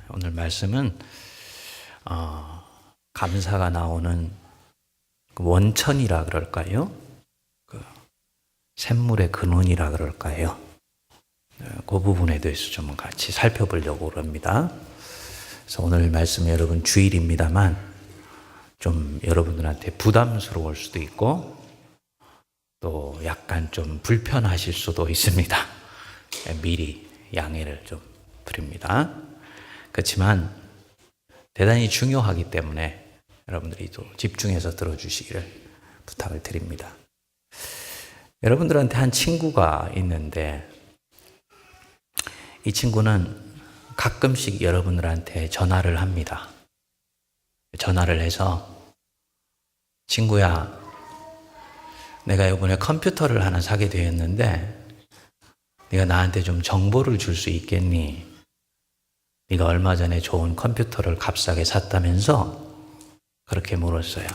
오늘 말씀은 감사가 나오는 원천이라 그럴까요? 그 샘물의 근원이라 그럴까요? 그 부분에 대해서 좀 같이 살펴보려고 합니다. 그래서 오늘 말씀 여러분 주일입니다만 좀 여러분들한테 부담스러울 수도 있고 또 약간 좀 불편하실 수도 있습니다. 미리 양해를 좀 드립니다. 그렇지만 대단히 중요하기 때문에 여러분들이 또 집중해서 들어주시기를 부탁을 드립니다. 여러분들한테 한 친구가 있는데 이 친구는 가끔씩 여러분들한테 전화를 합니다. 전화를 해서 친구야, 내가 이번에 컴퓨터를 하나 사게 되었는데 네가 나한테 좀 정보를 줄 수 있겠니? 네가 얼마 전에 좋은 컴퓨터를 값싸게 샀다면서 그렇게 물었어요.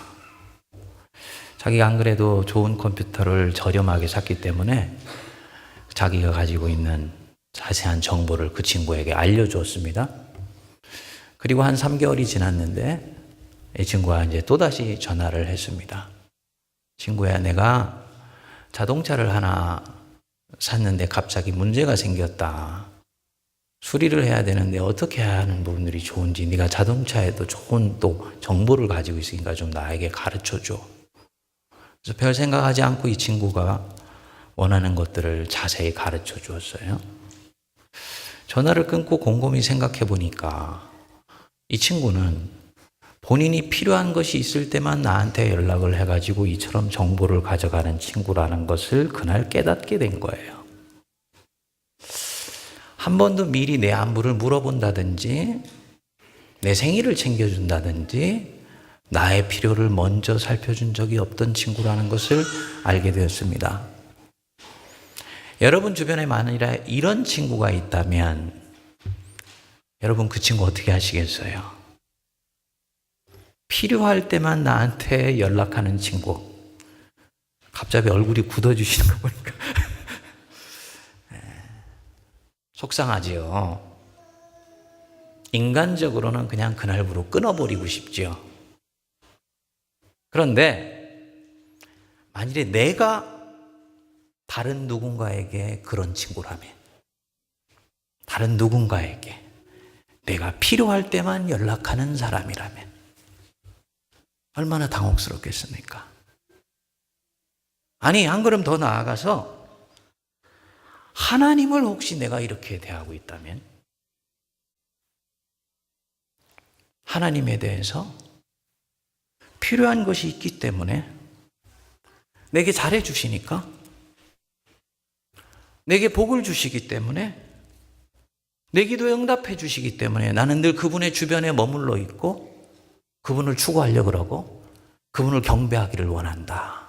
자기가 안 그래도 좋은 컴퓨터를 저렴하게 샀기 때문에 자기가 가지고 있는 자세한 정보를 그 친구에게 알려주었습니다. 그리고 한 3개월이 지났는데 이 친구가 이제 또다시 전화를 했습니다. 친구야, 내가 자동차를 하나 샀는데 갑자기 문제가 생겼다. 수리를 해야 되는데 어떻게 해야 하는 부분들이 좋은지 네가 자동차에도 좋은 또 정보를 가지고 있으니까 좀 나에게 가르쳐줘. 그래서 별 생각하지 않고 이 친구가 원하는 것들을 자세히 가르쳐 주었어요. 전화를 끊고 곰곰이 생각해 보니까 이 친구는 본인이 필요한 것이 있을 때만 나한테 연락을 해가지고 이처럼 정보를 가져가는 친구라는 것을 그날 깨닫게 된 거예요. 한 번도 미리 내 안부를 물어본다든지 내 생일을 챙겨준다든지 나의 필요를 먼저 살펴준 적이 없던 친구라는 것을 알게 되었습니다. 여러분 주변에 만일에 이런 친구가 있다면 여러분 그 친구 어떻게 하시겠어요? 필요할 때만 나한테 연락하는 친구. 갑자기 얼굴이 굳어지시는 거 보니까 속상하지요. 인간적으로는 그냥 그날부로 끊어버리고 싶지요. 그런데 만일에 내가 다른 누군가에게 그런 친구라면, 다른 누군가에게 내가 필요할 때만 연락하는 사람이라면 얼마나 당혹스럽겠습니까? 아니, 한 걸음 더 나아가서 하나님을 혹시 내가 이렇게 대하고 있다면 하나님에 대해서 필요한 것이 있기 때문에 내게 잘해 주시니까 내게 복을 주시기 때문에 내 기도에 응답해 주시기 때문에 나는 늘 그분의 주변에 머물러 있고 그분을 추구하려고 그러고 그분을 경배하기를 원한다.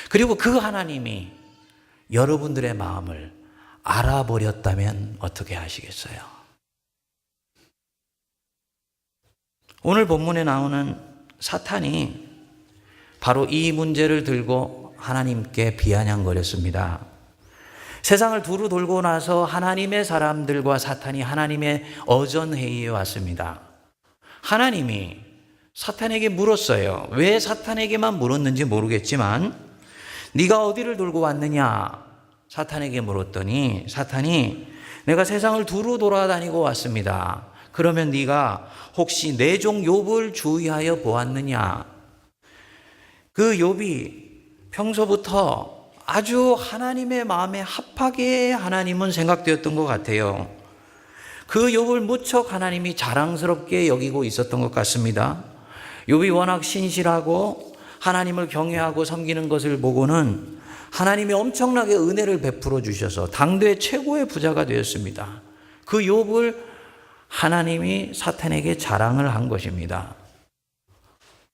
그리고 그 하나님이 여러분들의 마음을 알아버렸다면 어떻게 하시겠어요? 오늘 본문에 나오는 사탄이 바로 이 문제를 들고 하나님께 비아냥거렸습니다. 세상을 두루 돌고 나서 하나님의 사람들과 사탄이 하나님의 어전회의에 왔습니다. 하나님이 사탄에게 물었어요. 왜 사탄에게만 물었는지 모르겠지만 네가 어디를 돌고 왔느냐? 사탄에게 물었더니 사탄이 내가 세상을 두루 돌아다니고 왔습니다. 그러면 네가 혹시 내 종 욥을 주의하여 보았느냐? 그 욥이 평소부터 아주 하나님의 마음에 합하게 하나님은 생각되었던 것 같아요. 그 욥을 무척 하나님이 자랑스럽게 여기고 있었던 것 같습니다. 욥이 워낙 신실하고 하나님을 경외하고 섬기는 것을 보고는 하나님이 엄청나게 은혜를 베풀어 주셔서 당대 최고의 부자가 되었습니다. 그 욥을 하나님이 사탄에게 자랑을 한 것입니다.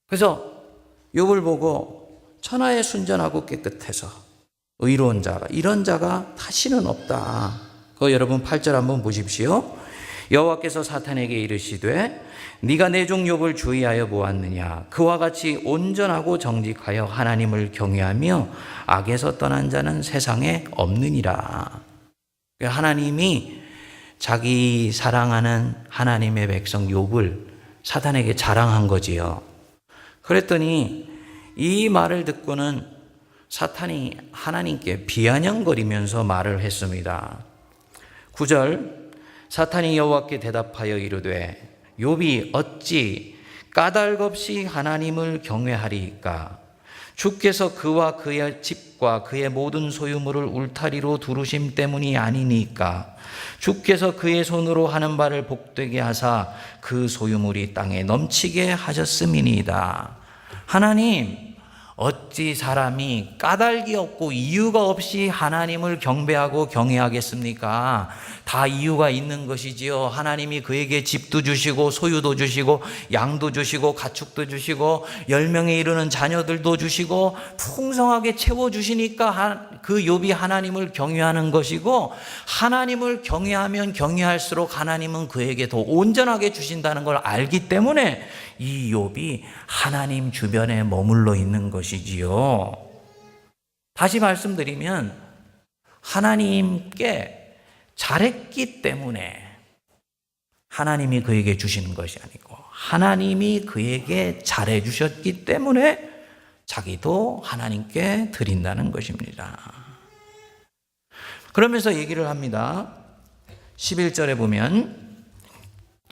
그래서 욥을 보고 천하에 순전하고 깨끗해서 의로운 자가 이런 자가 다시는 없다. 그 여러분 8절 한번 보십시오. 여호와께서 사탄에게 이르시되 네가 내 종 욥을 주의하여 보았느냐? 그와 같이 온전하고 정직하여 하나님을 경외하며 악에서 떠난 자는 세상에 없느니라. 하나님이 자기 사랑하는 하나님의 백성 욥을 사탄에게 자랑한 거지요. 그랬더니 이 말을 듣고는 사탄이 하나님께 비아냥거리면서 말을 했습니다. 9절, 사탄이 여호와께 대답하여 이르되 욥이 어찌 까닭없이 하나님을 경외하리이까? 주께서 그와 그의 집과 그의 모든 소유물을 울타리로 두르심 때문이 아니니까? 주께서 그의 손으로 하는 바를 복되게 하사 그 소유물이 땅에 넘치게 하셨음이니이다. 하나님, 어찌 사람이 까닭이 없고 이유가 없이 하나님을 경배하고 경외하겠습니까? 다 이유가 있는 것이지요. 하나님이 그에게 집도 주시고 소유도 주시고 양도 주시고 가축도 주시고 10명에 이르는 자녀들도 주시고 풍성하게 채워주시니까 그 욥이 하나님을 경외하는 것이고, 하나님을 경외하면 경외할수록 하나님은 그에게 더 온전하게 주신다는 걸 알기 때문에 이 욥이 하나님 주변에 머물러 있는 것이지요. 다시 말씀드리면 하나님께 잘했기 때문에 하나님이 그에게 주시는 것이 아니고, 하나님이 그에게 잘해 주셨기 때문에 자기도 하나님께 드린다는 것입니다. 그러면서 얘기를 합니다. 11절에 보면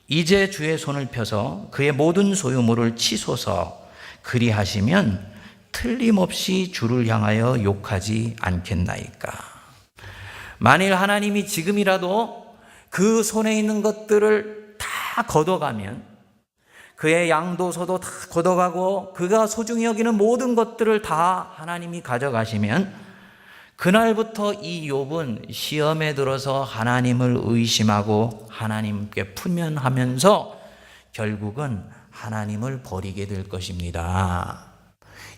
이제 주의 손을 펴서 그의 모든 소유물을 치소서, 그리하시면 틀림없이 주를 향하여 욕하지 않겠나이까? 만일 하나님이 지금이라도 그 손에 있는 것들을 다 걷어가면, 그의 양도소도 다 걷어가고 그가 소중히 여기는 모든 것들을 다 하나님이 가져가시면, 그날부터 이 욥은 시험에 들어서 하나님을 의심하고 하나님께 풀면하면서 결국은 하나님을 버리게 될 것입니다.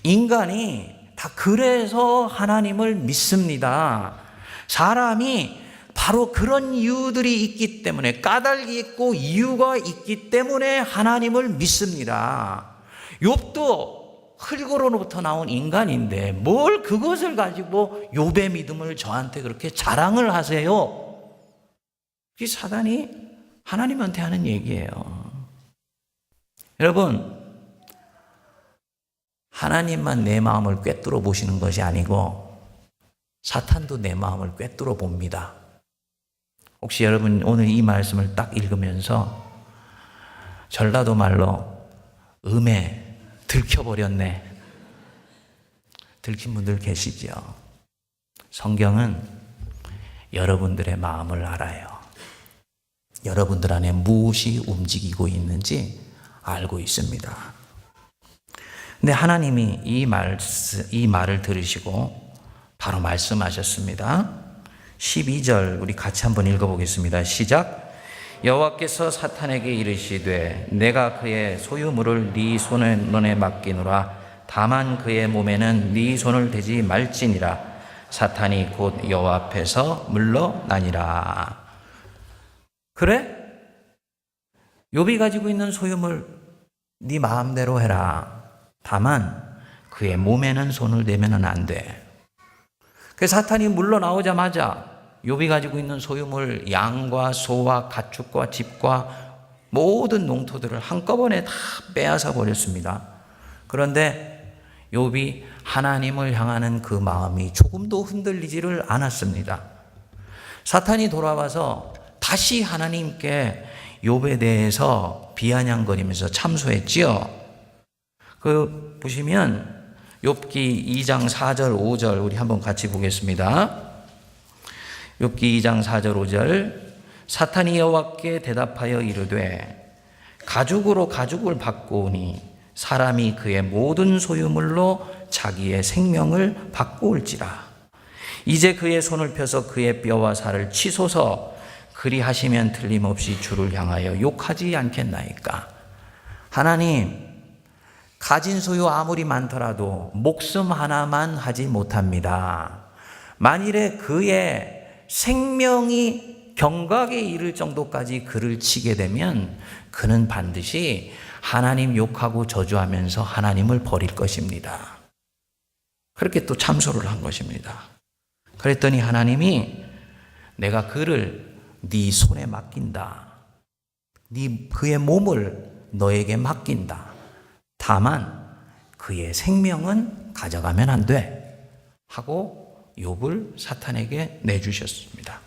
인간이 다 그래서 하나님을 믿습니다. 사람이 바로 그런 이유들이 있기 때문에, 까닭이 있고 이유가 있기 때문에 하나님을 믿습니다. 욥도 흙으로부터 나온 인간인데 뭘 그것을 가지고 욥의 믿음을 저한테 그렇게 자랑을 하세요? 이 사단이 하나님한테 하는 얘기예요. 여러분, 하나님만 내 마음을 꿰뚫어 보시는 것이 아니고 사탄도 내 마음을 꿰뚫어 봅니다. 혹시 여러분 오늘 이 말씀을 딱 읽으면서 전라도 말로 음에 들켜버렸네, 들킨 분들 계시죠? 성경은 여러분들의 마음을 알아요. 여러분들 안에 무엇이 움직이고 있는지 알고 있습니다. 근데 하나님이 이 말을 들으시고 바로 말씀하셨습니다. 12절 우리 같이 한번 읽어보겠습니다. 시작. 여호와께서 사탄에게 이르시되 내가 그의 소유물을 네 손에 맡기노라. 다만 그의 몸에는 네 손을 대지 말지니라. 사탄이 곧 여호와 앞에서 물러나니라. 그래? 욥이 가지고 있는 소유물 네 마음대로 해라. 다만 그의 몸에는 손을 대면 안 돼. 그 사탄이 물러나오자마자 욥이 가지고 있는 소유물, 양과 소와 가축과 집과 모든 농토들을 한꺼번에 다 빼앗아 버렸습니다. 그런데 욥이 하나님을 향하는 그 마음이 조금도 흔들리지를 않았습니다. 사탄이 돌아와서 다시 하나님께 욥에 대해서 비아냥거리면서 참소했지요. 보시면 욥기 2장 4절 5절 우리 한번 같이 보겠습니다. 욥기 2장 4절 5절. 사탄이 여호와께 대답하여 이르되 가죽으로 가죽을 바꾸오니 사람이 그의 모든 소유물로 자기의 생명을 바꾸올지라. 이제 그의 손을 펴서 그의 뼈와 살을 치소서, 그리하시면 틀림없이 주를 향하여 욕하지 않겠나이까? 하나님, 가진 소유 아무리 많더라도 목숨 하나만 하지 못합니다. 만일에 그의 생명이 경각에 이를 정도까지 그를 치게 되면 그는 반드시 하나님 욕하고 저주하면서 하나님을 버릴 것입니다. 그렇게 또 참소를 한 것입니다. 그랬더니 하나님이 내가 그를 네 손에 맡긴다. 그의 몸을 너에게 맡긴다. 다만 그의 생명은 가져가면 안 돼. 하고 욥을 사탄에게 내주셨습니다.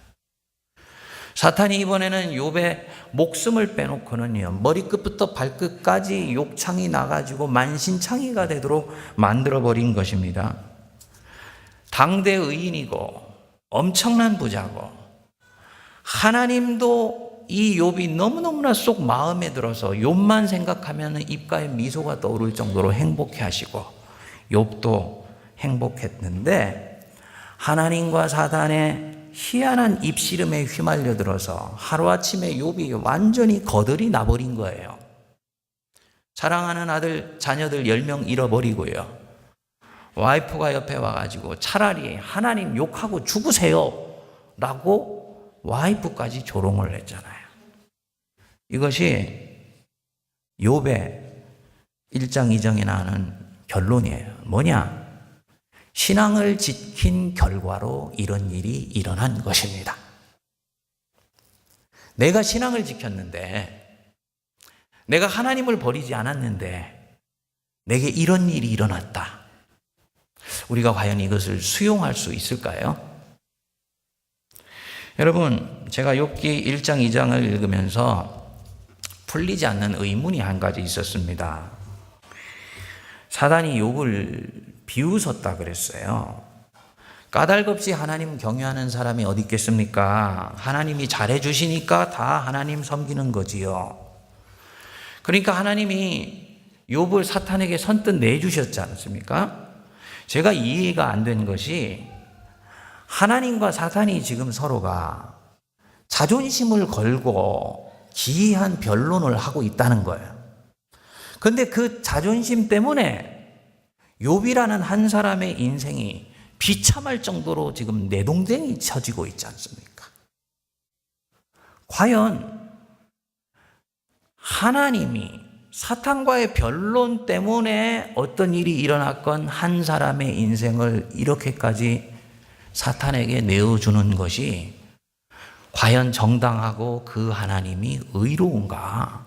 사탄이 이번에는 욥의 목숨을 빼놓고는요, 머리끝부터 발끝까지 욕창이 나가지고 만신창이가 되도록 만들어버린 것입니다. 당대 의인이고 엄청난 부자고 하나님도 이 욥이 너무너무나 쏙 마음에 들어서 욥만 생각하면 입가에 미소가 떠오를 정도로 행복해 하시고 욥도 행복했는데 하나님과 사단의 희한한 입씨름에 휘말려 들어서 하루아침에 욥이 완전히 거덜이 나버린 거예요. 사랑하는 아들, 자녀들 10명 잃어버리고요. 와이프가 옆에 와가지고 차라리 하나님 욕하고 죽으세요 라고 와이프까지 조롱을 했잖아요. 이것이 욥의 1장 2장에 나오는 결론이에요. 뭐냐? 신앙을 지킨 결과로 이런 일이 일어난 것입니다. 내가 신앙을 지켰는데, 내가 하나님을 버리지 않았는데 내게 이런 일이 일어났다. 우리가 과연 이것을 수용할 수 있을까요? 여러분, 제가 욥기 1장 2장을 읽으면서 풀리지 않는 의문이 한 가지 있었습니다. 사단이 욥을 비웃었다 그랬어요. 까닭없이 하나님 경외하는 사람이 어디 있겠습니까? 하나님이 잘해주시니까 다 하나님 섬기는 거지요. 그러니까 하나님이 욥을 사탄에게 선뜻 내주셨지 않습니까? 제가 이해가 안 된 것이 하나님과 사탄이 지금 서로가 자존심을 걸고 기이한 변론을 하고 있다는 거예요. 그런데 그 자존심 때문에 욥이라는 한 사람의 인생이 비참할 정도로 지금 내동댕이 쳐지고 있지 않습니까? 과연 하나님이 사탄과의 변론 때문에 어떤 일이 일어났건 한 사람의 인생을 이렇게까지 사탄에게 내어주는 것이 과연 정당하고 그 하나님이 의로운가?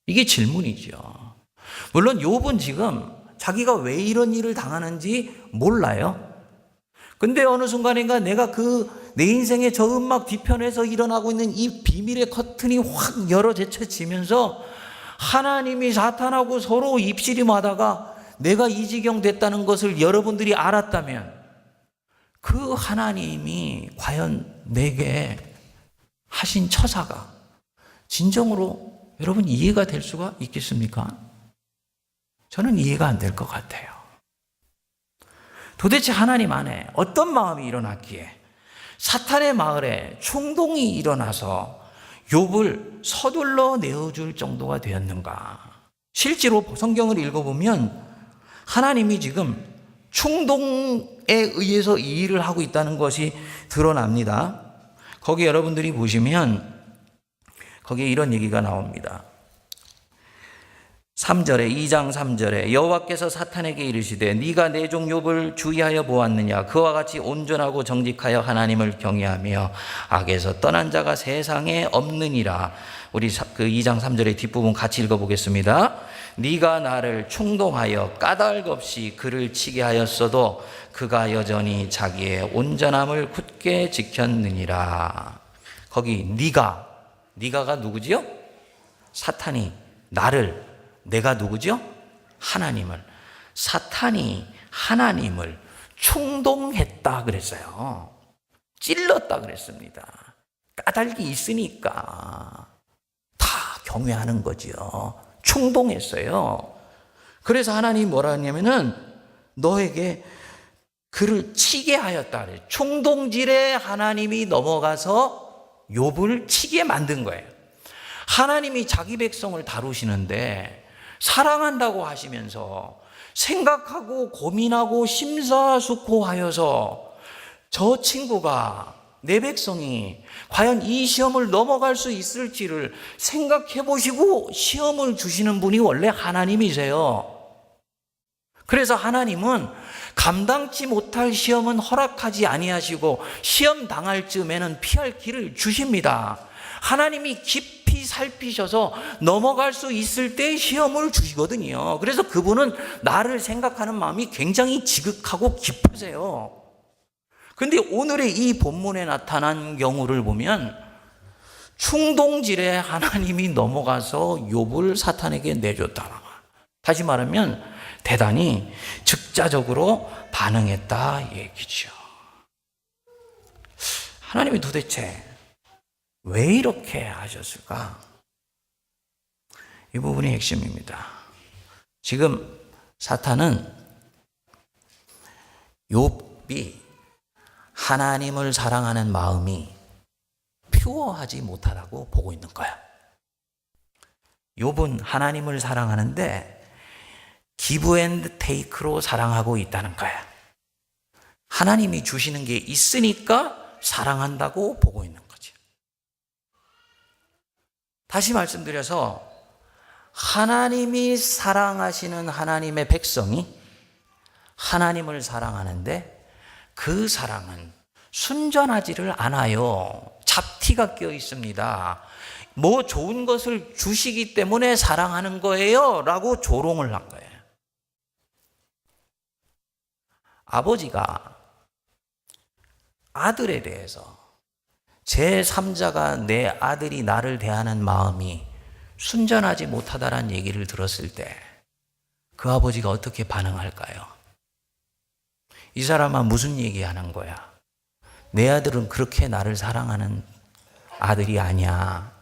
이게 질문이죠. 물론 욥은 지금 자기가 왜 이런 일을 당하는지 몰라요. 근데 어느 순간인가 내가 내 인생의 저 음막 뒤편에서 일어나고 있는 이 비밀의 커튼이 확 열어 제쳐지면서 하나님이 사탄하고 서로 입씨름하다가 내가 이 지경 됐다는 것을 여러분들이 알았다면 그 하나님이 과연 내게 하신 처사가 진정으로 여러분 이해가 될 수가 있겠습니까? 저는 이해가 안 될 것 같아요. 도대체 하나님 안에 어떤 마음이 일어났기에 사탄의 마을에 충동이 일어나서 욥을 서둘러 내어줄 정도가 되었는가? 실제로 성경을 읽어보면 하나님이 지금 충동에 의해서 이 일을 하고 있다는 것이 드러납니다. 거기 여러분들이 보시면 거기에 이런 얘기가 나옵니다. 3절에 2장 3절에 여호와께서 사탄에게 이르시되 네가 내 종 욥을 주의하여 보았느냐 그와 같이 온전하고 정직하여 하나님을 경외하며 악에서 떠난 자가 세상에 없느니라. 우리 그 2장 3절의 뒷부분 같이 읽어보겠습니다. 네가 나를 충동하여 까닭 없이 그를 치게 하였어도 그가 여전히 자기의 온전함을 굳게 지켰느니라. 거기 네가가 누구지요? 사탄이 나를, 내가 누구죠? 하나님을. 사탄이 하나님을 충동했다 그랬어요. 찔렀다 그랬습니다. 까닭이 있으니까 다 경외하는 거지요. 충동했어요. 그래서 하나님이 뭐라 했냐면은 너에게 그를 치게 하였다 그래요. 충동질에 하나님이 넘어가서 욥을 치게 만든 거예요. 하나님이 자기 백성을 다루시는데 사랑한다고 하시면서 생각하고 고민하고 심사숙고하여서 저 친구가, 내 백성이 과연 이 시험을 넘어갈 수 있을지를 생각해 보시고 시험을 주시는 분이 원래 하나님이세요. 그래서 하나님은 감당치 못할 시험은 허락하지 아니하시고 시험 당할 즈음에는 피할 길을 주십니다. 하나님이 깊이 살피셔서 넘어갈 수 있을 때 시험을 주시거든요. 그래서 그분은 나를 생각하는 마음이 굉장히 지극하고 깊으세요. 근데 오늘의 이 본문에 나타난 경우를 보면 충동질에 하나님이 넘어가서 욥을 사탄에게 내줬다. 다시 말하면 대단히 즉자적으로 반응했다 얘기죠. 하나님이 도대체 왜 이렇게 하셨을까? 이 부분이 핵심입니다. 지금 사탄은 욥이 하나님을 사랑하는 마음이 퓨어하지 못하다고 보고 있는 거야. 욥은 하나님을 사랑하는데 기브 앤드 테이크로 사랑하고 있다는 거야. 하나님이 주시는 게 있으니까 사랑한다고 보고 있는 거지. 다시 말씀드려서 하나님이 사랑하시는 하나님의 백성이 하나님을 사랑하는데 그 사랑은 순전하지를 않아요. 잡티가 껴 있습니다. 뭐 좋은 것을 주시기 때문에 사랑하는 거예요 라고 조롱을 한 거예요. 아버지가 아들에 대해서 제3자가 내 아들이 나를 대하는 마음이 순전하지 못하다라는 얘기를 들었을 때 그 아버지가 어떻게 반응할까요? 이 사람아 무슨 얘기하는 거야? 내 아들은 그렇게 나를 사랑하는 아들이 아니야.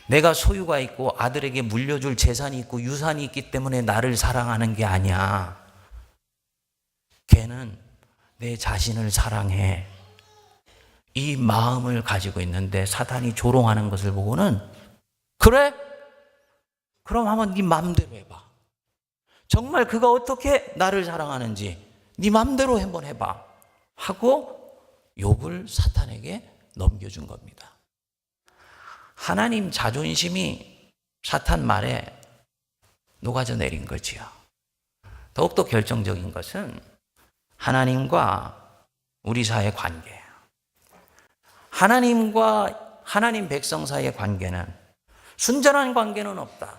내가 소유가 있고 아들에게 물려줄 재산이 있고 유산이 있기 때문에 나를 사랑하는 게 아니야. 걔는 내 자신을 사랑해. 이 마음을 가지고 있는데 사탄이 조롱하는 것을 보고는 그래? 그럼 한번 네 맘대로 해봐. 정말 그가 어떻게 나를 사랑하는지 네 맘대로 한번 해봐 하고 욥을 사탄에게 넘겨준 겁니다. 하나님 자존심이 사탄 말에 녹아져 내린 거지요. 더욱더 결정적인 것은 하나님과 우리 사이의 관계예요. 하나님과 하나님 백성 사이의 관계는 순전한 관계는 없다.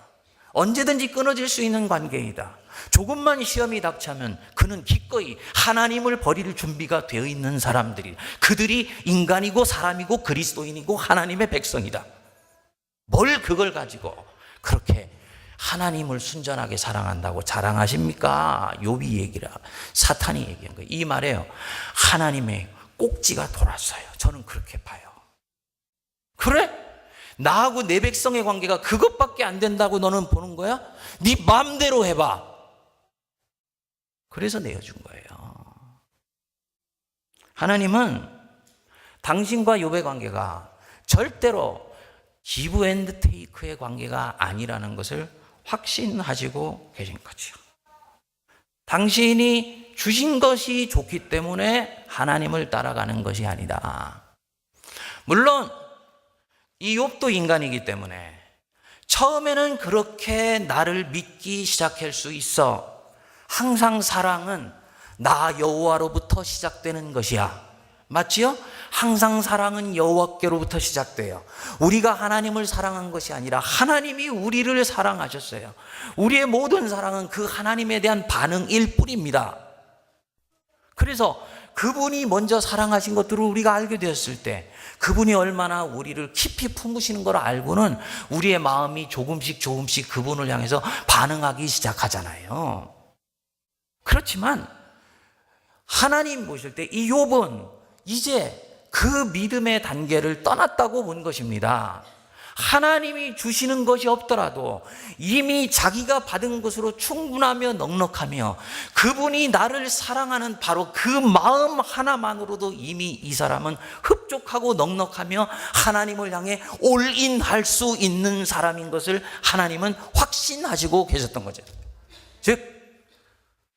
언제든지 끊어질 수 있는 관계이다. 조금만 시험이 닥치면 그는 기꺼이 하나님을 버릴 준비가 되어 있는 사람들이, 그들이 인간이고 사람이고 그리스도인이고 하나님의 백성이다. 뭘 그걸 가지고 그렇게 하나님을 순전하게 사랑한다고 자랑하십니까? 욥이 얘기라 사탄이 얘기한 거예요. 이 말에요, 하나님의 꼭지가 돌았어요. 저는 그렇게 봐요. 그래? 나하고 내 백성의 관계가 그것밖에 안 된다고 너는 보는 거야? 네 마음대로 해봐. 그래서 내어준 거예요. 하나님은 당신과 욥의 관계가 절대로 기브 앤드 테이크의 관계가 아니라는 것을 확신하시고 계신 거죠. 당신이 주신 것이 좋기 때문에 하나님을 따라가는 것이 아니다. 물론 이 욥도 인간이기 때문에 처음에는 그렇게 나를 믿기 시작할 수 있어. 항상 사랑은 나 여호와로부터 시작되는 것이야. 맞지요? 항상 사랑은 여호와께로부터 시작돼요. 우리가 하나님을 사랑한 것이 아니라 하나님이 우리를 사랑하셨어요. 우리의 모든 사랑은 그 하나님에 대한 반응일 뿐입니다. 그래서 그분이 먼저 사랑하신 것들을 우리가 알게 되었을 때 그분이 얼마나 우리를 깊이 품으시는 걸 알고는 우리의 마음이 조금씩 그분을 향해서 반응하기 시작하잖아요. 그렇지만 하나님 보실 때 이 욥은 이제 그 믿음의 단계를 떠났다고 본 것입니다. 하나님이 주시는 것이 없더라도 이미 자기가 받은 것으로 충분하며 넉넉하며 그분이 나를 사랑하는 바로 그 마음 하나만으로도 이미 이 사람은 흡족하고 넉넉하며 하나님을 향해 올인할 수 있는 사람인 것을 하나님은 확신하시고 계셨던 거죠. 즉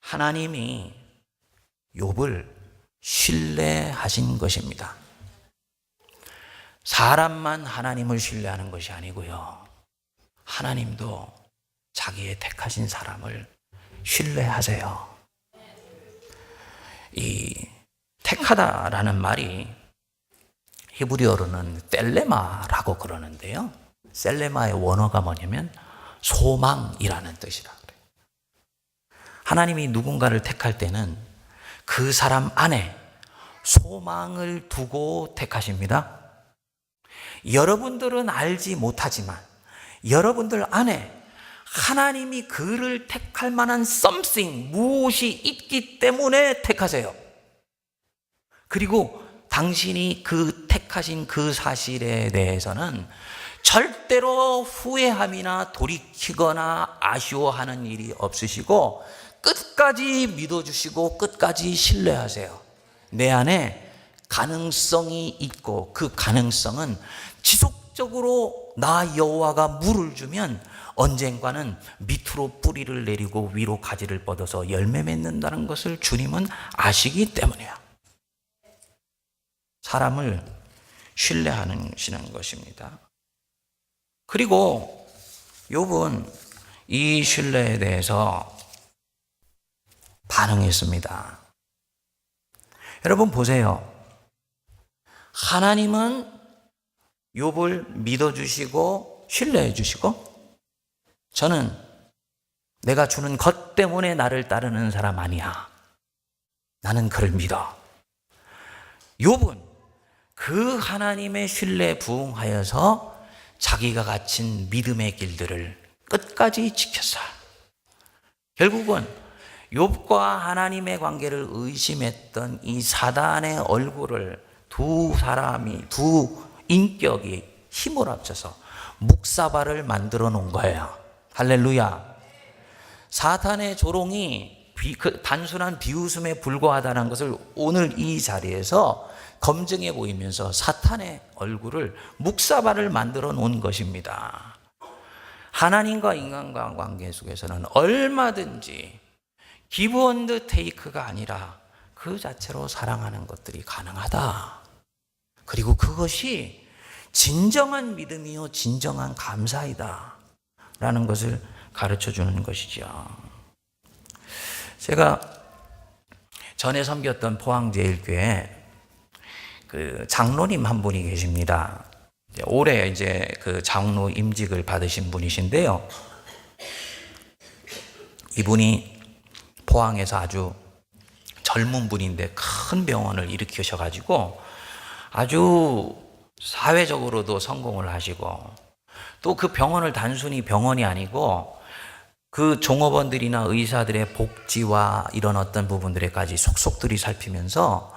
하나님이 욥을 신뢰하신 것입니다. 사람만 하나님을 신뢰하는 것이 아니고요, 하나님도 자기의 택하신 사람을 신뢰하세요. 이 택하다라는 말이 히브리어로는 셀레마라고 그러는데요. 셀레마의 원어가 뭐냐면 소망이라는 뜻이라 그래요. 하나님이 누군가를 택할 때는 그 사람 안에 소망을 두고 택하십니다. 여러분들은 알지 못하지만 여러분들 안에 하나님이 그를 택할 만한 something, 무엇이 있기 때문에 택하세요. 그리고 당신이 그 택하신 그 사실에 대해서는 절대로 후회함이나 돌이키거나 아쉬워하는 일이 없으시고 끝까지 믿어주시고 끝까지 신뢰하세요. 내 안에 가능성이 있고 그 가능성은 지속적으로 나 여호와가 물을 주면 언젠가는 밑으로 뿌리를 내리고 위로 가지를 뻗어서 열매 맺는다는 것을 주님은 아시기 때문이에요. 사람을 신뢰하시는 것입니다. 그리고 욥은 이 신뢰에 대해서 반응했습니다. 여러분 보세요. 하나님은 욥을 믿어주시고 신뢰해주시고 저는 내가 주는 것 때문에 나를 따르는 사람 아니야. 나는 그를 믿어. 욥은 그 하나님의 신뢰에 부응하여서 자기가 갖춘 믿음의 길들을 끝까지 지켰어요. 결국은 욥과 하나님의 관계를 의심했던 이 사단의 얼굴을 두 인격이 힘을 합쳐서 묵사발을 만들어 놓은 거예요. 할렐루야. 사탄의 조롱이 단순한 비웃음에 불과하다는 것을 오늘 이 자리에서 검증해 보이면서 사탄의 얼굴을 묵사발을 만들어 놓은 것입니다. 하나님과 인간과 관계 속에서는 얼마든지 give and take가 아니라 그 자체로 사랑하는 것들이 가능하다. 그리고 그것이 진정한 믿음이요 진정한 감사이다 라는 것을 가르쳐 주는 것이죠. 제가 전에 섬겼던 포항제일교회 그 장로님 한 분이 계십니다. 올해 이제 그 장로 임직을 받으신 분이신데요. 이분이 포항에서 아주 젊은 분인데 큰 병원을 일으키셔가지고 아주 사회적으로도 성공을 하시고 또 그 병원을 단순히 병원이 아니고 그 종업원들이나 의사들의 복지와 이런 어떤 부분들에까지 속속들이 살피면서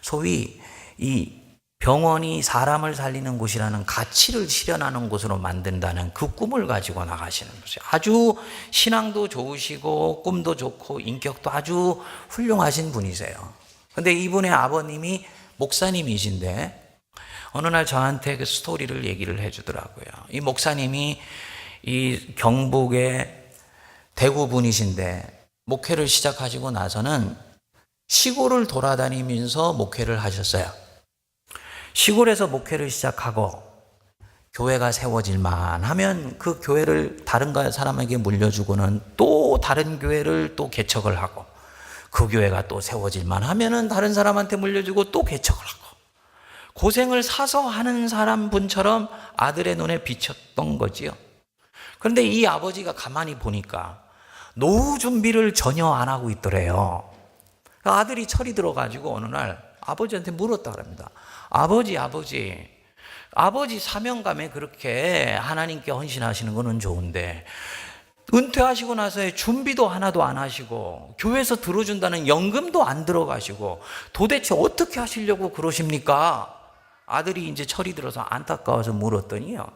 소위 이 병원이 사람을 살리는 곳이라는 가치를 실현하는 곳으로 만든다는 그 꿈을 가지고 나가시는 거죠. 아주 신앙도 좋으시고 꿈도 좋고 인격도 아주 훌륭하신 분이세요. 그런데 이분의 아버님이 목사님이신데 어느 날 저한테 그 스토리를 얘기를 해주더라고요. 이 목사님이 이 경북의 대구 분이신데 목회를 시작하시고 나서는 시골을 돌아다니면서 목회를 하셨어요. 시골에서 목회를 시작하고 교회가 세워질만 하면 그 교회를 다른 사람에게 물려주고는 또 다른 교회를 또 개척을 하고 그 교회가 또 세워질만 하면은 다른 사람한테 물려주고 또 개척을 하고 고생을 사서 하는 사람 분처럼 아들의 눈에 비쳤던 거지요. 그런데 이 아버지가 가만히 보니까 노후 준비를 전혀 안 하고 있더래요. 아들이 철이 들어가지고 어느 날 아버지한테 물었다 그럽니다. 아버지 사명감에 그렇게 하나님께 헌신하시는 거는 좋은데 은퇴하시고 나서의 준비도 하나도 안 하시고 교회에서 들어준다는 연금도 안 들어가시고 도대체 어떻게 하시려고 그러십니까? 아들이 이제 철이 들어서 안타까워서 물었더니요.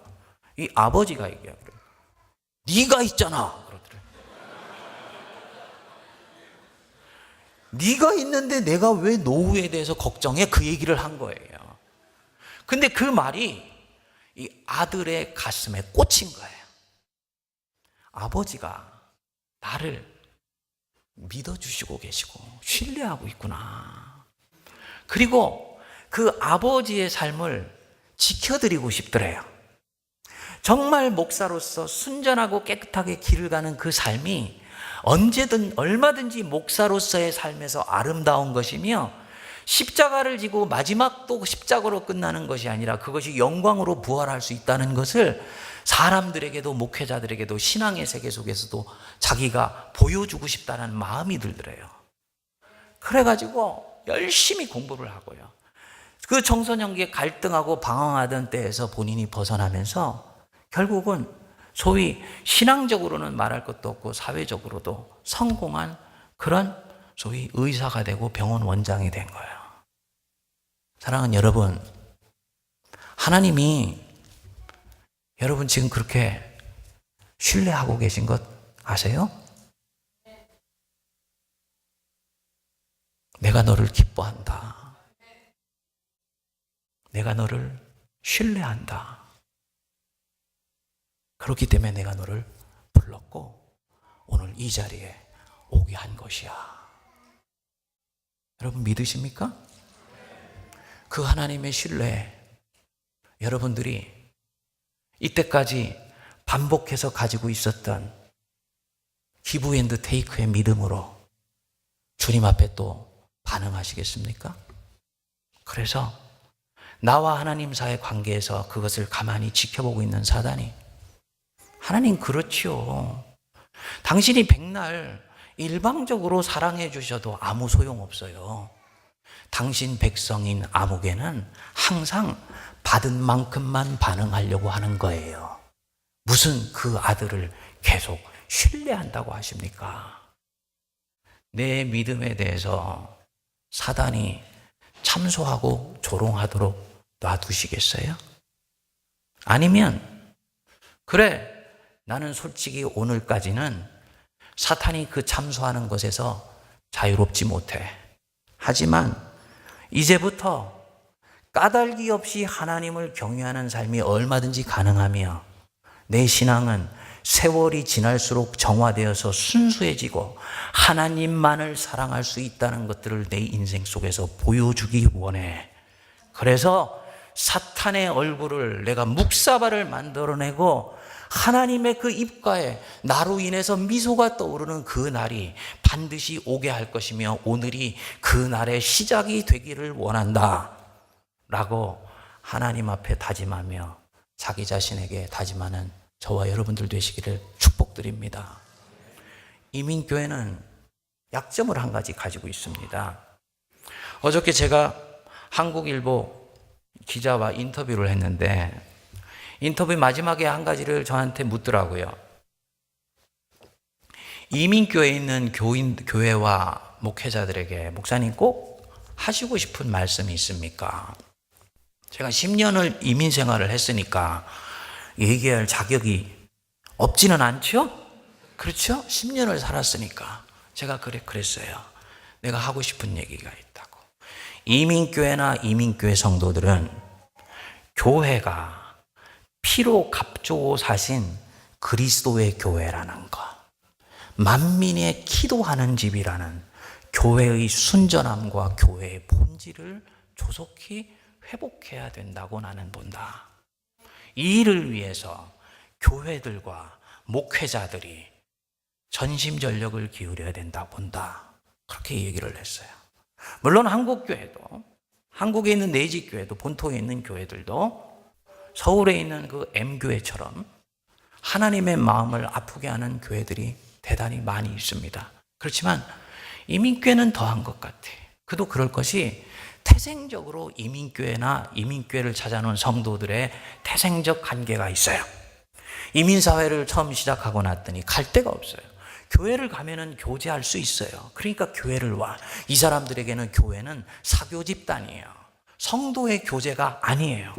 이 아버지가 얘기하더래요. 네가 있잖아. 그러더래요. 네가 있는데 내가 왜 노후에 대해서 걱정해? 그 얘기를 한 거예요. 근데 그 말이 이 아들의 가슴에 꽂힌 거예요. 아버지가 나를 믿어주시고 계시고 신뢰하고 있구나. 그리고 그 아버지의 삶을 지켜드리고 싶더래요. 정말 목사로서 순전하고 깨끗하게 길을 가는 그 삶이 언제든 얼마든지 목사로서의 삶에서 아름다운 것이며, 십자가를 지고 마지막 또 십자가로 끝나는 것이 아니라 그것이 영광으로 부활할 수 있다는 것을 사람들에게도 목회자들에게도 신앙의 세계 속에서도 자기가 보여주고 싶다는 마음이 들더래요. 그래가지고 열심히 공부를 하고요. 그 청소년기에 갈등하고 방황하던 때에서 본인이 벗어나면서 결국은 소위 신앙적으로는 말할 것도 없고 사회적으로도 성공한 그런 소위 의사가 되고 병원 원장이 된 거예요. 사랑하는 여러분, 하나님이 여러분 지금 그렇게 신뢰하고 계신 것 아세요? 내가 너를 기뻐한다. 내가 너를 신뢰한다. 그렇기 때문에 내가 너를 불렀고 오늘 이 자리에 오게 한 것이야. 여러분 믿으십니까? 그 하나님의 신뢰, 여러분들이 이때까지 반복해서 가지고 있었던 기브 앤드 테이크의 믿음으로 주님 앞에 또 반응하시겠습니까? 그래서 나와 하나님 사이의 관계에서 그것을 가만히 지켜보고 있는 사단이, 하나님 그렇지요. 당신이 백날 일방적으로 사랑해 주셔도 아무 소용없어요. 당신 백성인 아무개는 항상 받은 만큼만 반응하려고 하는 거예요. 무슨 그 아들을 계속 신뢰한다고 하십니까? 내 믿음에 대해서 사단이 참소하고 조롱하도록 놔두시겠어요? 아니면 그래, 나는 솔직히 오늘까지는 사탄이 그 참소하는 것에서 자유롭지 못해. 하지만 이제부터 까닭이 없이 하나님을 경외하는 삶이 얼마든지 가능하며 내 신앙은 세월이 지날수록 정화되어서 순수해지고 하나님만을 사랑할 수 있다는 것들을 내 인생 속에서 보여주기 원해. 그래서 사탄의 얼굴을 내가 묵사발을 만들어내고 하나님의 그 입가에 나로 인해서 미소가 떠오르는 그 날이 반드시 오게 할 것이며 오늘이 그 날의 시작이 되기를 원한다 라고 하나님 앞에 다짐하며 자기 자신에게 다짐하는 저와 여러분들 되시기를 축복드립니다. 이민교회는 약점을 한 가지 가지고 있습니다. 어저께 제가 한국일보 기자와 인터뷰를 했는데 인터뷰 마지막에 한 가지를 저한테 묻더라고요. 이민교회에 있는 교회와 목회자들에게 목사님 꼭 하시고 싶은 말씀이 있습니까? 제가 10년을 이민 생활을 했으니까 얘기할 자격이 없지는 않죠? 그렇죠? 10년을 살았으니까 제가 그랬어요. 내가 하고 싶은 얘기가 있다고. 이민교회나 이민교회 성도들은 교회가 피로 값주고 사신 그리스도의 교회라는 것, 만민의 기도하는 집이라는 교회의 순전함과 교회의 본질을 조속히 회복해야 된다고 나는 본다. 이 일을 위해서 교회들과 목회자들이 전심전력을 기울여야 된다고 본다. 그렇게 얘기를 했어요. 물론 한국교회도, 한국에 있는 내집교회도, 본토에 있는 교회들도 서울에 있는 그 M교회처럼 하나님의 마음을 아프게 하는 교회들이 대단히 많이 있습니다. 그렇지만 이민교회는 더한 것 같아. 그도 그럴 것이 태생적으로 이민교회나 이민교회를 찾아놓은 성도들의 태생적 관계가 있어요. 이민사회를 처음 시작하고 났더니 갈 데가 없어요. 교회를 가면은 교제할 수 있어요. 그러니까 교회를 와. 이 사람들에게는 교회는 사교 집단이에요. 성도의 교제가 아니에요.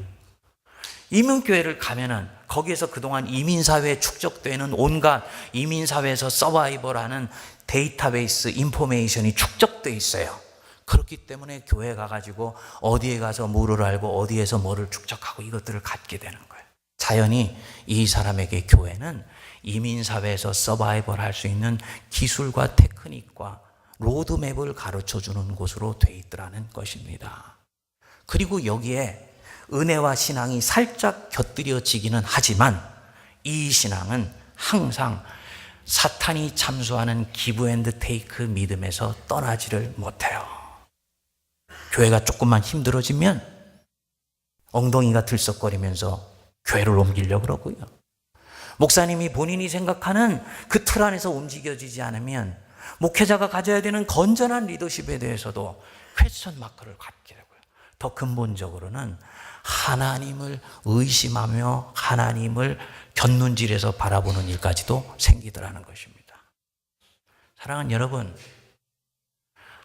이민교회를 가면은 거기에서 그동안 이민사회에 축적되는 온갖 이민사회에서 서바이벌하는 데이터베이스 인포메이션이 축적되어 있어요. 그렇기 때문에 교회 가가지고 어디에 가서 뭐를 알고 어디에서 뭐를 축적하고 이것들을 갖게 되는 거예요. 자연히 이 사람에게 교회는 이민사회에서 서바이벌 할 수 있는 기술과 테크닉과 로드맵을 가르쳐주는 곳으로 돼 있더라는 것입니다. 그리고 여기에 은혜와 신앙이 살짝 곁들여지기는 하지만 이 신앙은 항상 사탄이 참수하는 기브 앤드 테이크 믿음에서 떠나지를 못해요. 교회가 조금만 힘들어지면 엉덩이가 들썩거리면서 교회를 옮기려고 그러고요. 목사님이 본인이 생각하는 그 틀 안에서 움직여지지 않으면 목회자가 가져야 되는 건전한 리더십에 대해서도 퀘스천 마크를 갖게 되고요. 더 근본적으로는 하나님을 의심하며 하나님을 곁눈질해서 바라보는 일까지도 생기더라는 것입니다. 사랑하는 여러분,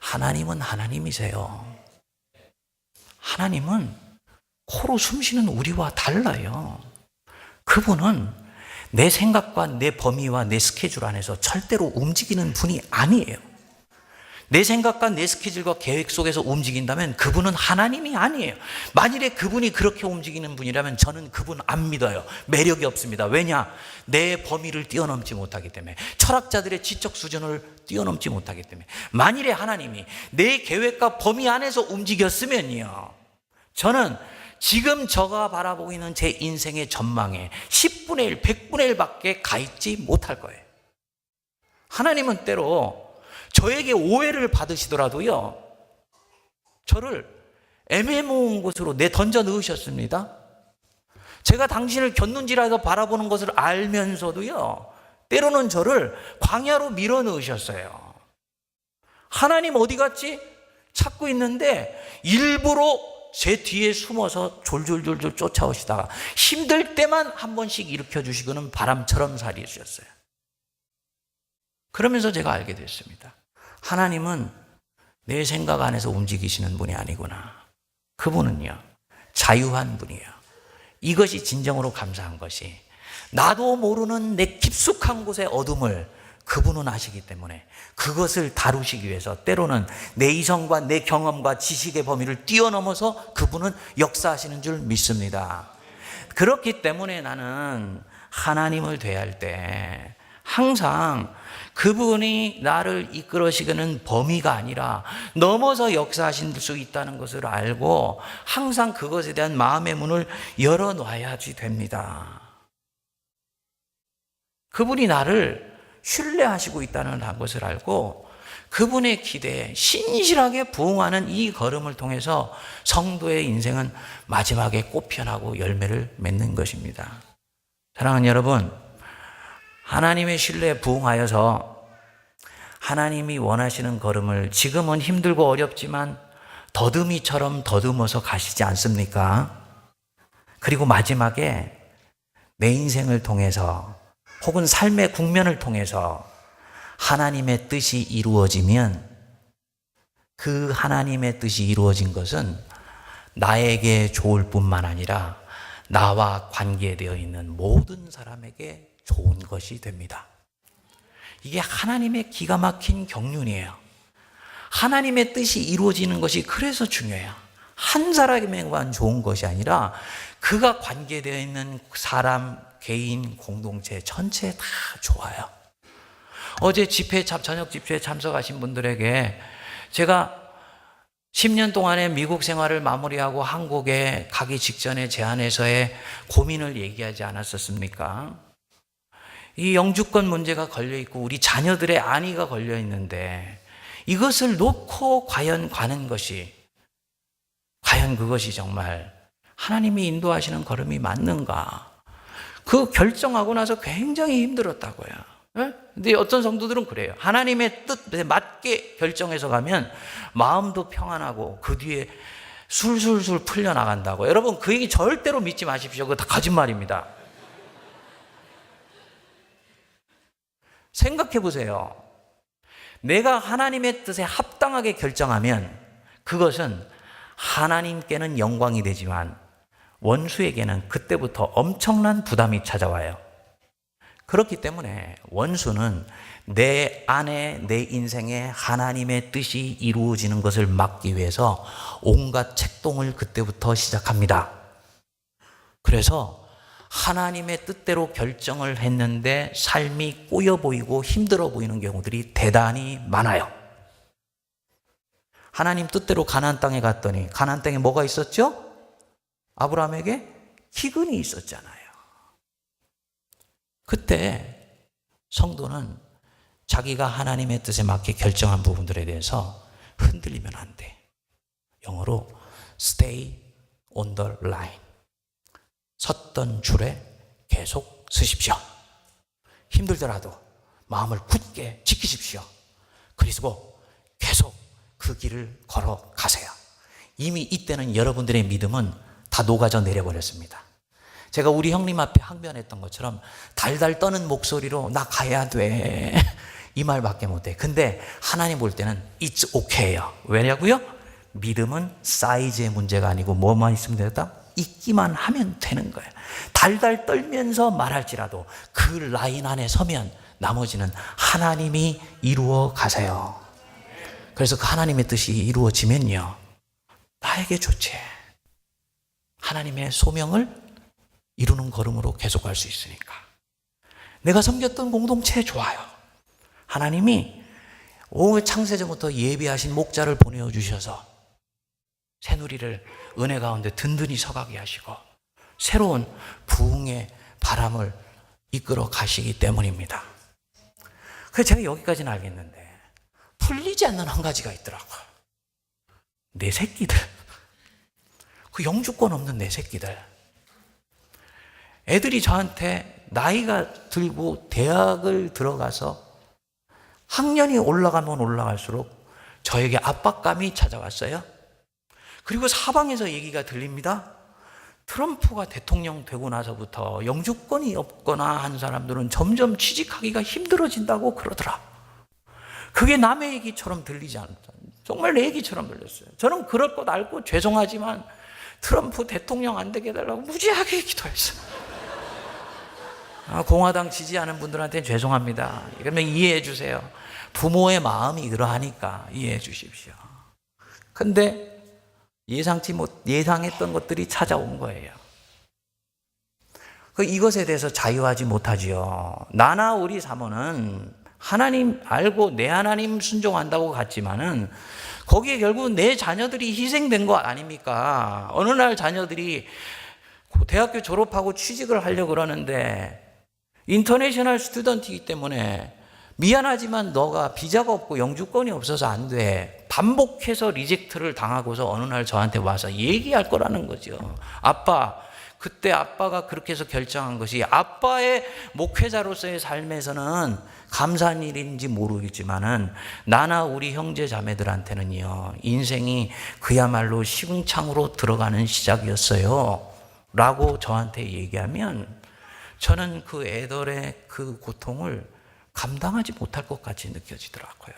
하나님은 하나님이세요. 하나님은 코로 숨쉬는 우리와 달라요. 그분은 내 생각과 내 범위와 내 스케줄 안에서 절대로 움직이는 분이 아니에요. 내 생각과 내 스케줄과 계획 속에서 움직인다면 그분은 하나님이 아니에요. 만일에 그분이 그렇게 움직이는 분이라면 저는 그분 안 믿어요. 매력이 없습니다. 왜냐? 내 범위를 뛰어넘지 못하기 때문에, 철학자들의 지적 수준을 뛰어넘지 못하기 때문에. 만일에 하나님이 내 계획과 범위 안에서 움직였으면요, 저는 지금 저가 바라보고 있는 제 인생의 전망에 10분의 1, 100분의 1밖에 가 있지 못할 거예요. 하나님은 때로 저에게 오해를 받으시더라도요, 저를 애매모호한 곳으로 던져 넣으셨습니다. 제가 당신을 곁눈질해서 바라보는 것을 알면서도요, 때로는 저를 광야로 밀어 넣으셨어요. 하나님 어디 갔지? 찾고 있는데 일부러 제 뒤에 숨어서 졸졸졸졸 쫓아오시다가 힘들 때만 한 번씩 일으켜 주시고는 바람처럼 살이셨어요. 그러면서 제가 알게 됐습니다. 하나님은 내 생각 안에서 움직이시는 분이 아니구나. 그분은요, 자유한 분이에요. 이것이 진정으로 감사한 것이, 나도 모르는 내 깊숙한 곳의 어둠을 그분은 아시기 때문에 그것을 다루시기 위해서 때로는 내 이성과 내 경험과 지식의 범위를 뛰어넘어서 그분은 역사하시는 줄 믿습니다. 그렇기 때문에 나는 하나님을 대할 때 항상 그분이 나를 이끌으시는 범위가 아니라 넘어서 역사하실 수 있다는 것을 알고 항상 그것에 대한 마음의 문을 열어놔야지 됩니다. 그분이 나를 신뢰하시고 있다는 것을 알고 그분의 기대에 신실하게 부응하는 이 걸음을 통해서 성도의 인생은 마지막에 꽃피어나고 열매를 맺는 것입니다. 사랑하는 여러분, 하나님의 신뢰에 부응하여서 하나님이 원하시는 걸음을 지금은 힘들고 어렵지만 더듬이처럼 더듬어서 가시지 않습니까? 그리고 마지막에 내 인생을 통해서 혹은 삶의 국면을 통해서 하나님의 뜻이 이루어지면 그 하나님의 뜻이 이루어진 것은 나에게 좋을 뿐만 아니라 나와 관계되어 있는 모든 사람에게 좋은 것이 됩니다. 이게 하나님의 기가 막힌 경륜이에요. 하나님의 뜻이 이루어지는 것이 그래서 중요해요. 한 사람에게만 좋은 것이 아니라 그가 관계되어 있는 사람, 개인, 공동체 전체에 다 좋아요. 어제 저녁 집회에 참석하신 분들에게 제가 10년 동안의 미국 생활을 마무리하고 한국에 가기 직전에 제 안에서의 고민을 얘기하지 않았었습니까? 이 영주권 문제가 걸려있고 우리 자녀들의 안위가 걸려있는데 이것을 놓고 과연 가는 것이, 과연 그것이 정말 하나님이 인도하시는 걸음이 맞는가? 그 결정하고 나서 굉장히 힘들었다고요. 근데 어떤 성도들은 그래요. 하나님의 뜻에 맞게 결정해서 가면 마음도 평안하고 그 뒤에 술술술 풀려나간다고. 여러분, 그 얘기 절대로 믿지 마십시오. 그거 다 거짓말입니다. 생각해 보세요. 내가 하나님의 뜻에 합당하게 결정하면 그것은 하나님께는 영광이 되지만 원수에게는 그때부터 엄청난 부담이 찾아와요. 그렇기 때문에 원수는 내 안에, 내 인생에 하나님의 뜻이 이루어지는 것을 막기 위해서 온갖 책동을 그때부터 시작합니다. 그래서 하나님의 뜻대로 결정을 했는데 삶이 꼬여 보이고 힘들어 보이는 경우들이 대단히 많아요. 하나님 뜻대로 가나안 땅에 갔더니 가나안 땅에 뭐가 있었죠? 아브라함에게 기근이 있었잖아요. 그때 성도는 자기가 하나님의 뜻에 맞게 결정한 부분들에 대해서 흔들리면 안 돼. 영어로 stay on the line. 섰던 줄에 계속 서십시오. 힘들더라도 마음을 굳게 지키십시오. 그리고 계속 그 길을 걸어가세요. 이미 이때는 여러분들의 믿음은 다 녹아져 내려버렸습니다. 제가 우리 형님 앞에 항변했던 것처럼 달달 떠는 목소리로 나 가야 돼 이 말밖에 못해. 근데 하나님 볼 때는 it's okay요. 왜냐고요? 믿음은 사이즈의 문제가 아니고 뭐만 있으면 되겠다? 있기만 하면 되는 거예요. 달달 떨면서 말할지라도 그 라인 안에 서면 나머지는 하나님이 이루어 가세요. 그래서 그 하나님의 뜻이 이루어지면요, 나에게 좋지. 하나님의 소명을 이루는 걸음으로 계속 갈 수 있으니까. 내가 섬겼던 공동체 좋아요. 하나님이 창세전부터 예비하신 목자를 보내주셔서 새누리를 은혜 가운데 든든히 서가게 하시고 새로운 부흥의 바람을 이끌어 가시기 때문입니다. 그래서 제가 여기까지는 알겠는데 풀리지 않는 한 가지가 있더라고요. 내 새끼들, 그 영주권 없는 내 새끼들. 애들이 저한테 나이가 들고 대학을 들어가서 학년이 올라가면 올라갈수록 저에게 압박감이 찾아왔어요. 그리고 사방에서 얘기가 들립니다. 트럼프가 대통령 되고 나서부터 영주권이 없거나 한 사람들은 점점 취직하기가 힘들어진다고 그러더라. 그게 남의 얘기처럼 들리지 않았다. 정말 내 얘기처럼 들렸어요. 저는 그럴 것 알고 죄송하지만 트럼프 대통령 안 되게 해달라고 무지하게 기도했어요. 공화당 지지하는 분들한테는 죄송합니다. 그러면 이해해 주세요. 부모의 마음이 그러하니까 이해해 주십시오. 근데 예상했던 것들이 찾아온 거예요. 이것에 대해서 자유하지 못하지요. 나나 우리 사모는 하나님 알고 내 하나님 순종한다고 갔지만은 거기에 결국은 내 자녀들이 희생된 거 아닙니까? 어느 날 자녀들이 대학교 졸업하고 취직을 하려고 그러는데 인터내셔널 스튜던트이기 때문에 미안하지만 너가 비자가 없고 영주권이 없어서 안 돼. 반복해서 리젝트를 당하고서 어느 날 저한테 와서 얘기할 거라는 거죠. 아빠, 그때 아빠가 그렇게 해서 결정한 것이 아빠의 목회자로서의 삶에서는 감사한 일인지 모르겠지만은 나나 우리 형제 자매들한테는요, 인생이 그야말로 시궁창으로 들어가는 시작이었어요 라고 저한테 얘기하면 저는 그 애들의 그 고통을 감당하지 못할 것 같이 느껴지더라고요.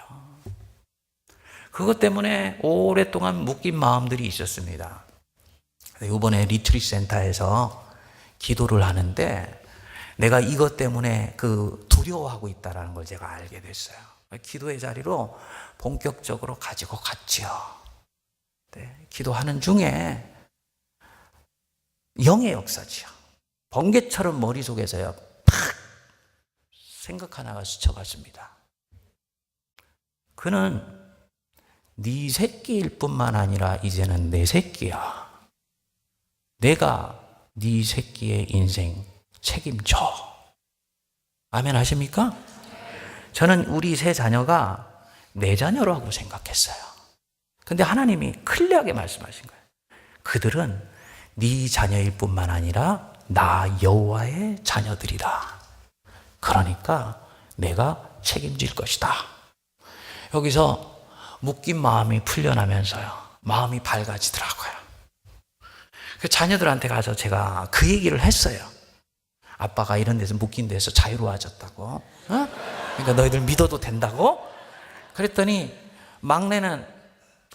그것 때문에 오랫동안 묶인 마음들이 있었습니다. 이번에 리트리트 센터에서 기도를 하는데 내가 이것 때문에 두려워하고 있다는 걸 제가 알게 됐어요. 기도의 자리로 본격적으로 가지고 갔죠. 네, 기도하는 중에 영의 역사지요. 번개처럼 머릿속에서요, 팍! 생각 하나가 스쳐갔습니다. 그는 네 새끼일 뿐만 아니라 이제는 내 새끼야. 내가 네 새끼의 인생 책임져. 아멘 하십니까? 저는 우리 세 자녀가 내 자녀라고 생각했어요. 근데 하나님이 클리어하게 말씀하신 거예요. 그들은 네 자녀일 뿐만 아니라 나 여호와의 자녀들이다. 그러니까 내가 책임질 것이다. 여기서 묶인 마음이 풀려나면서요, 마음이 밝아지더라고요. 그 자녀들한테 가서 제가 그 얘기를 했어요. 아빠가 이런 데서 묶인 데서 자유로워졌다고. 어? 그러니까 너희들 믿어도 된다고? 그랬더니 막내는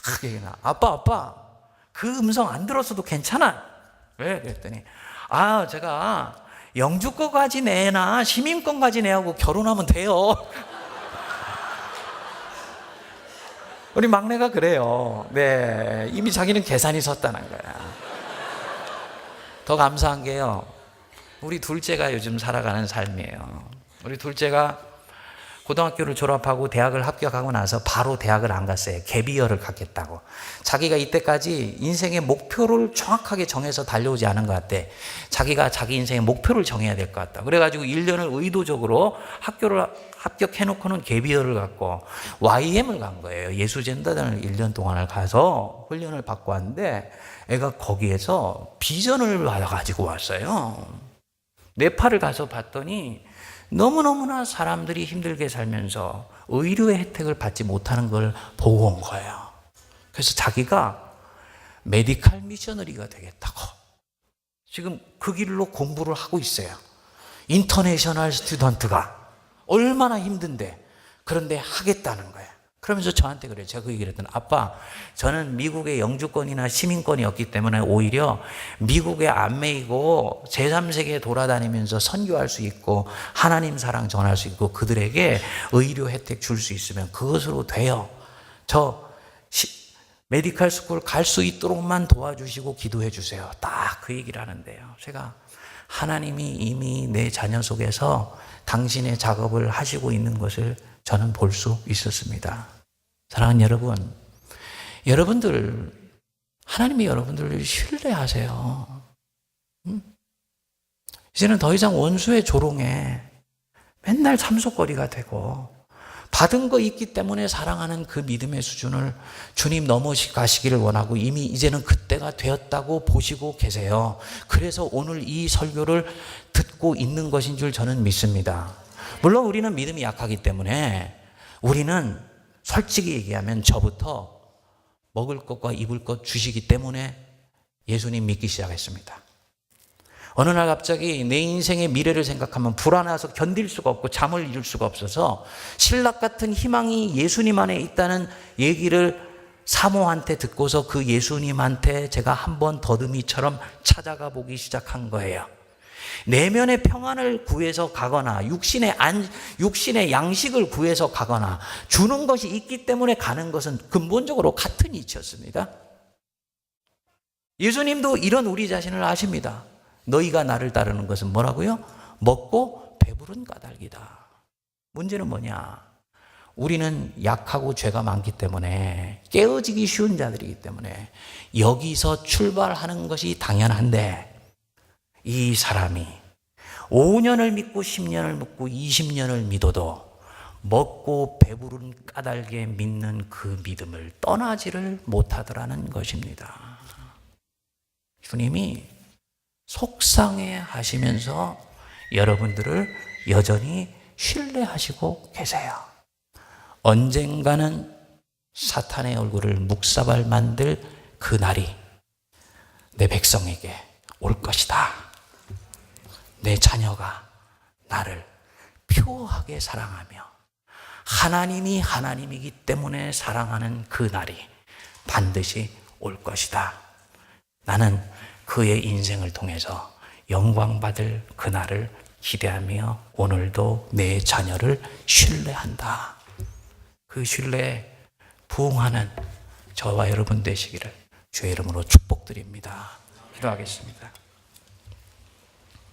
크게 얘기나. 아빠 그 음성 안 들었어도 괜찮아. 왜? 그랬더니 제가 영주권까지 내나 시민권까지 내하고 결혼하면 돼요. 우리 막내가 그래요. 네, 이미 자기는 계산이 섰다는 거야. 더 감사한 게요, 우리 둘째가 요즘 살아가는 삶이에요. 우리 둘째가 고등학교를 졸업하고 대학을 합격하고 나서 바로 대학을 안 갔어요. 갭이어를 갖겠다고. 자기가 이때까지 인생의 목표를 정확하게 정해서 달려오지 않은 것 같대. 자기가 자기 인생의 목표를 정해야 될 것 같다. 그래가지고 1년을 의도적으로 학교를 합격해놓고는 갭이어를 갖고 YM을 간 거예요. 예수젠더단을 1년 동안을 가서 훈련을 받고 왔는데 애가 거기에서 비전을 받아가지고 왔어요. 네팔을 가서 봤더니 너무너무나 사람들이 힘들게 살면서 의료의 혜택을 받지 못하는 걸 보고 온 거예요. 그래서 자기가 메디칼 미셔너리가 되겠다고 지금 그 길로 공부를 하고 있어요. 인터내셔널 스튜던트가 얼마나 힘든데 그런데 하겠다는 거예요. 그러면서 저한테 그래요. 제가 그 얘기를 했더니 아빠, 저는 미국의 영주권이나 시민권이 없기 때문에 오히려 미국에 안 매이고 제3세계에 돌아다니면서 선교할 수 있고 하나님 사랑 전할 수 있고 그들에게 의료 혜택 줄 수 있으면 그것으로 돼요. 저 메디칼 스쿨 갈 수 있도록만 도와주시고 기도해 주세요. 딱 그 얘기를 하는데요. 제가 하나님이 이미 내 자녀 속에서 당신의 작업을 하시고 있는 것을 저는 볼 수 있었습니다. 사랑하는 여러분, 여러분들 하나님이 여러분들을 신뢰하세요. 이제는 더 이상 원수의 조롱에 맨날 참속거리가 되고 받은 거 있기 때문에 사랑하는 그 믿음의 수준을 주님 넘어가시기를 원하고 이미 이제는 그때가 되었다고 보시고 계세요. 그래서 오늘 이 설교를 듣고 있는 것인 줄 저는 믿습니다. 물론 우리는 믿음이 약하기 때문에 우리는 솔직히 얘기하면 저부터 먹을 것과 입을 것 주시기 때문에 예수님 믿기 시작했습니다. 어느 날 갑자기 내 인생의 미래를 생각하면 불안해서 견딜 수가 없고 잠을 이룰 수가 없어서 신락 같은 희망이 예수님 안에 있다는 얘기를 사모한테 듣고서 그 예수님한테 제가 한번 더듬이처럼 찾아가 보기 시작한 거예요. 내면의 평안을 구해서 가거나 육신의 양식을 구해서 가거나 주는 것이 있기 때문에 가는 것은 근본적으로 같은 이치였습니다. 예수님도 이런 우리 자신을 아십니다. 너희가 나를 따르는 것은 뭐라고요? 먹고 배부른 까닭이다. 문제는 뭐냐? 우리는 약하고 죄가 많기 때문에 깨어지기 쉬운 자들이기 때문에 여기서 출발하는 것이 당연한데 이 사람이 5년을 믿고 10년을 믿고 20년을 믿어도 먹고 배부른 까닭에 믿는 그 믿음을 떠나지를 못하더라는 것입니다. 주님이 속상해 하시면서 여러분들을 여전히 신뢰하시고 계세요. 언젠가는 사탄의 얼굴을 묵사발 만들 그 날이 내 백성에게 올 것이다. 내 자녀가 나를 표하게 사랑하며 하나님이 하나님이기 때문에 사랑하는 그 날이 반드시 올 것이다. 나는 그의 인생을 통해서 영광받을 그날을 기대하며 오늘도 내 자녀를 신뢰한다. 그 신뢰에 부응하는 저와 여러분 되시기를 주의 이름으로 축복드립니다. 기도하겠습니다.